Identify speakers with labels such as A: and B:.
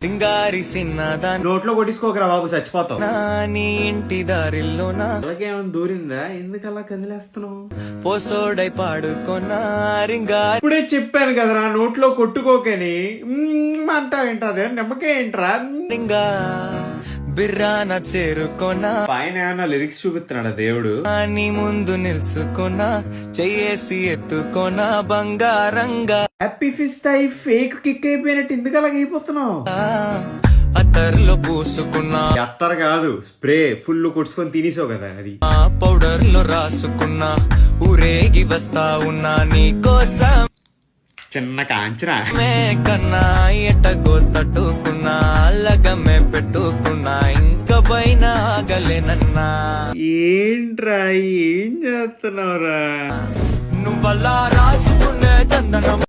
A: తింగారి సిన్నదా
B: నోట్లో కొట్టించుకోకరా బాబు, చచ్చిపోతావు.
A: నీ ఇంటి దారిల్లోనా
B: అలాగేమన్నా దూరిందా? ఎందుకు అలా కదిలేస్తున్నావు?
A: పోసోడై పాడుకొన్నా రింగా.
B: ఇప్పుడే చెప్పాను కదరా నోట్లో కొట్టుకోకని. అంటావేంటదే నిమ్మకాయ ఏంట్రా?
A: రింగా బిర్రాన చేరుకొన్నా
B: పైన ఏమన్నా లిరిక్స్ చూపిస్తున్నాడా దేవుడు?
A: నీ ముందు నిల్చుకొన్నా చెయ్యేసి ఎత్తుకొన్నా బంగారంగా.
B: హ్యాపీ ఫిస్ట్ అయి ఫేక్ కిక్ అయిపోయినట్టు ఎందుకు అలాగ అయిపోతున్నావు?
A: అత్తర్లో పూసుకున్నా
B: అత్తర్ కాదు స్ప్రే ఫుల్ కొట్టుకొని తినేసావు కదా అది.
A: పౌడర్ లో రాసుకున్నా ఊరేగి వస్తా ఉన్నా నీ కోసం.
B: చిన్న కాంచనా
A: కన్నా ఎట్టగో తట్టుకున్నా లగమే పెట్టుకున్నా ఇంకా పైన ఆగలేనన్నా.
B: ఏంట్రా ఏం చేస్తున్నావురా?
A: నువ్వల్లా రాసుకునే చందనం